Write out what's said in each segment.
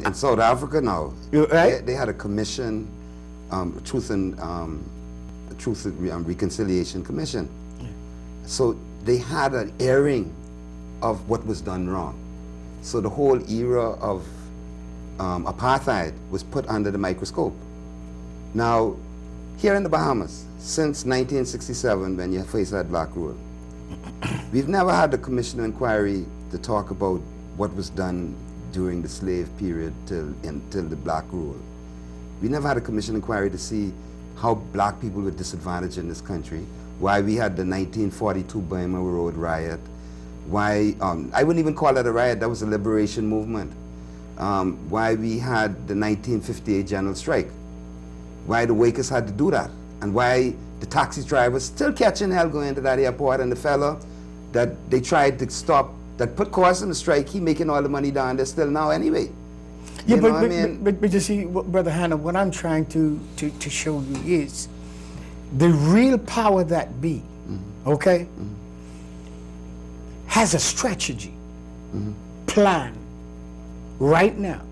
In South Africa, no. Right? They had a commission, Truth and Reconciliation Commission. Yeah. So they had an airing of what was done wrong. So the whole era of apartheid was put under the microscope. Now, here in the Bahamas, since 1967, when you first had black rule, we've never had the commission of inquiry to talk about what was done during the slave period till the black rule. We never had a commission inquiry to see how black people were disadvantaged in this country, why we had the 1942 Burma Road riot, why, I wouldn't even call that a riot, that was a liberation movement, why we had the 1958 general strike, why the Wakers had to do that, and why the taxi drivers still catching hell going to that airport, and the fella that they tried to stop, that put cause in the strike, he making all the money down there still now anyway. Yeah, but you see, Brother Hannah, what I'm trying to show you is the real power that be, okay, has a strategy, plan, right now.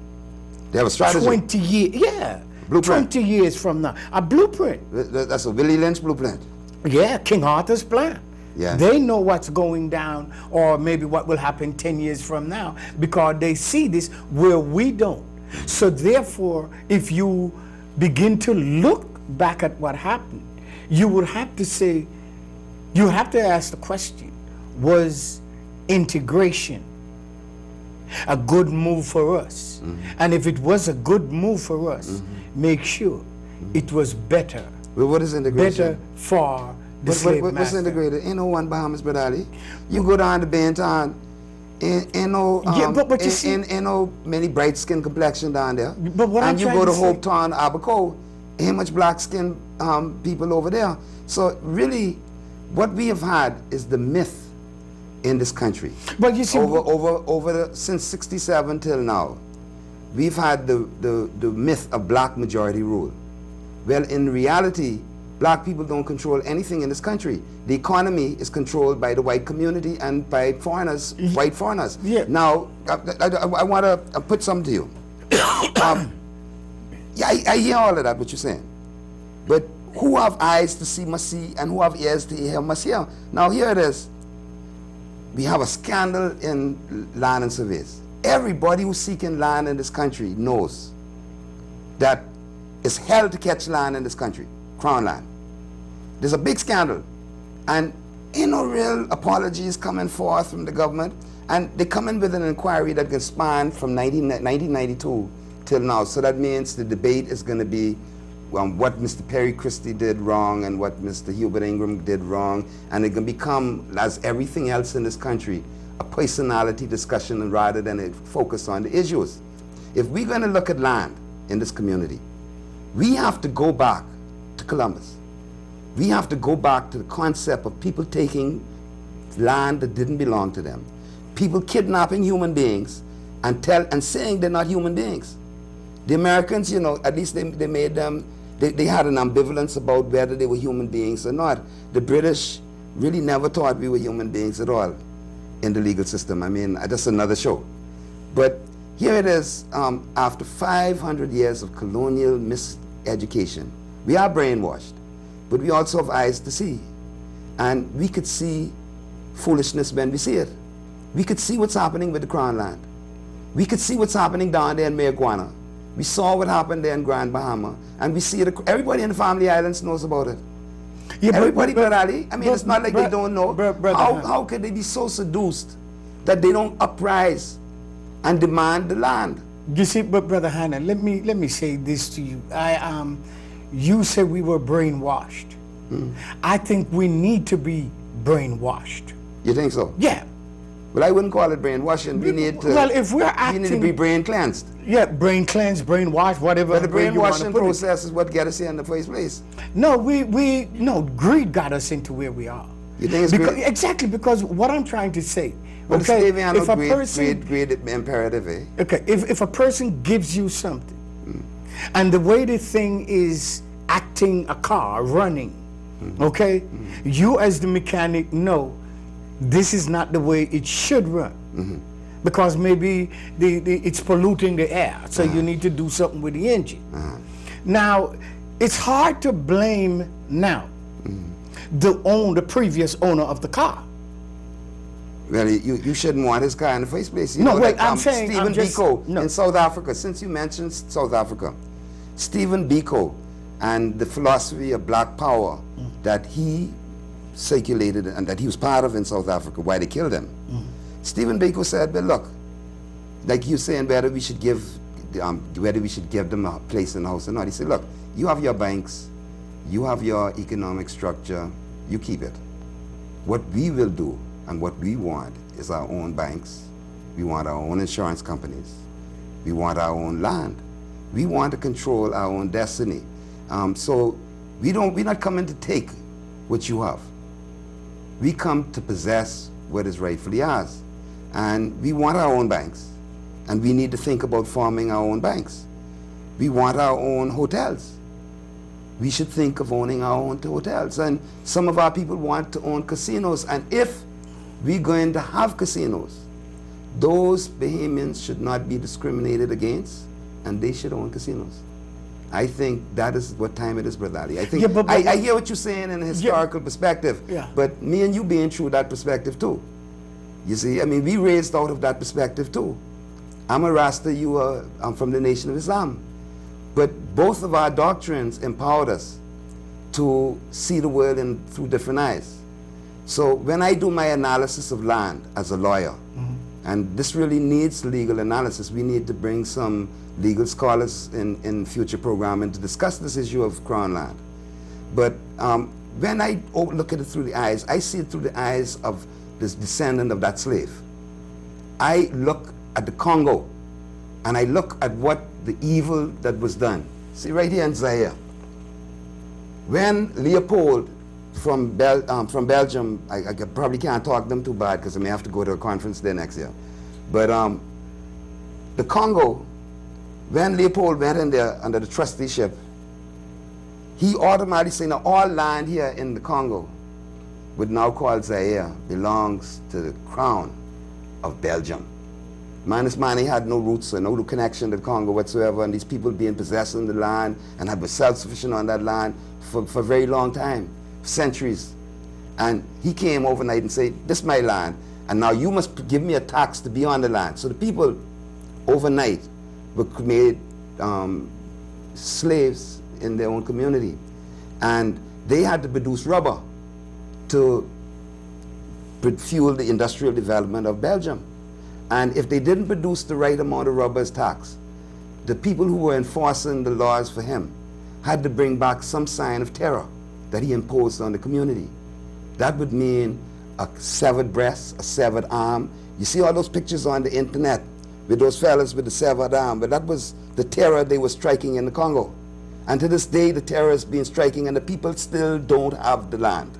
They have a strategy? 20 years, yeah. Blueprint. 20 years from now. A blueprint. That's a Willie Lynch blueprint. Yeah, King Arthur's plan. Yeah. They know what's going down, or maybe what will happen 10 years from now, because they see this where we don't. So therefore, if you begin to look back at what happened, you will have to say, you have to ask the question, was integration a good move for us? And if it was a good move for us, make sure it was better. Well, what is integration? Better for the slave master. What's integrated? Ain't no one Bahamas, Brother Ali. You go down to Benton, ain't no many bright skin complexion down there. But what and you go to Hope Town, Abaco, ain't much black skin people over there. So really, what we have had is the myth in this country. But you see, since '67 till now, we've had the myth of black majority rule. Well, in reality, black people don't control anything in this country. The economy is controlled by the white community and by foreigners, white foreigners. Yeah. Now, I want to put something to you. Yeah, I hear all of that, what you're saying. But who have eyes to see must see, and who have ears to hear must hear. Now, here it is. We have a scandal in land and surveys. Everybody who's seeking land in this country knows that it's hell to catch land in this country, crown land. There's a big scandal, and ain't no real apologies coming forth from the government, and they come in with an inquiry that can span from 1992 till now. So that means the debate is going to be what Mr. Perry Christie did wrong and what Mr. Hubert Ingram did wrong, and it can become, as everything else in this country, a personality discussion rather than a focus on the issues. If we're going to look at land in this community, we have to go back to Columbus. We have to go back to the concept of people taking land that didn't belong to them, people kidnapping human beings and saying they're not human beings. The Americans, you know, at least they made them, they had an ambivalence about whether they were human beings or not. The British really never thought we were human beings at all in the legal system. I mean, that's another show. But here it is, after 500 years of colonial miseducation, we are brainwashed, but we also have eyes to see. And we could see foolishness when we see it. We could see what's happening with the Crown Land. We could see what's happening down there in Mayaguana. We saw what happened there in Grand Bahama, and we see it. Everybody in the Family Islands knows about it. Yeah, everybody, Brother Ali. I mean, it's not like they don't know. How could they be so seduced that they don't uprise and demand the land? You see, but Brother Hannah, let me say this to you. You said we were brainwashed. I think we need to be brainwashed. You think so? Yeah. Well, I wouldn't call it brainwashing. We need to. Well, if we're acting, we need to be brain cleansed. Yeah, brain cleansed, brainwashed, whatever. But the brainwashing process is what got us here in the first place. No, no, greed got us into where we are. You think it's greed? Exactly, because what I'm trying to say. Well, okay, if a person, greed imperative, eh? Okay, if a person gives you something, and the way the thing is acting, a car running, okay, you as the mechanic know this is not the way it should run. because maybe it's polluting the air, so you need to do something with the engine. Now, it's hard to blame now the previous owner of the car. Well, you shouldn't want his car in the first place. No, wait, I'm saying... Stephen Biko in South Africa, since you mentioned South Africa, Stephen Biko and the philosophy of black power that he circulated and that he was part of in South Africa, why they killed him. Stephen Biko said, well, look, like you saying whether we should give them a place in the house or not. He said, look, you have your banks, you have your economic structure, you keep it. What we will do and what we want is our own banks. We want our own insurance companies. We want our own land. We want to control our own destiny. So we're not coming to take what you have. We come to possess what is rightfully ours. And we want our own banks. And we need to think about forming our own banks. We want our own hotels. We should think of owning our own hotels. And some of our people want to own casinos. And if we're going to have casinos, those Bahamians should not be discriminated against, and they should own casinos. I think that is what time it is, Brother Ali. I think I hear what you're saying in a historical perspective, but me and you being true that perspective too. You see, I mean, we raised out of that perspective too. I'm a Rasta, I'm from the Nation of Islam. But both of our doctrines empowered us to see the world through different eyes. So when I do my analysis of land as a lawyer, and this really needs legal analysis, we need to bring some legal scholars in future programming to discuss this issue of Crown land. But when I look at it through the eyes, I see it through the eyes of this descendant of that slave. I look at the Congo, and I look at what the evil that was done. See right here in Zaire. When Leopold from Belgium, I probably can't talk them too bad because I may have to go to a conference there next year. But the Congo, when Leopold went in there under the trusteeship, he automatically said, now all land here in the Congo, would now called Zaire, belongs to the crown of Belgium. Manus Mani had no roots or no connection to the Congo whatsoever, and these people being possessing the land and have been self-sufficient on that land for a very long time, centuries. And he came overnight and said, this is my land, and now you must give me a tax to be on the land. So the people overnight were made slaves in their own community. And they had to produce rubber to fuel the industrial development of Belgium. And if they didn't produce the right amount of rubber as tax, the people who were enforcing the laws for him had to bring back some sign of terror that he imposed on the community. That would mean a severed breast, a severed arm. You see all those pictures on the internet with those fellas with the severed arm, but that was the terror they were striking in the Congo. And to this day, the terror is being striking, and the people still don't have the land.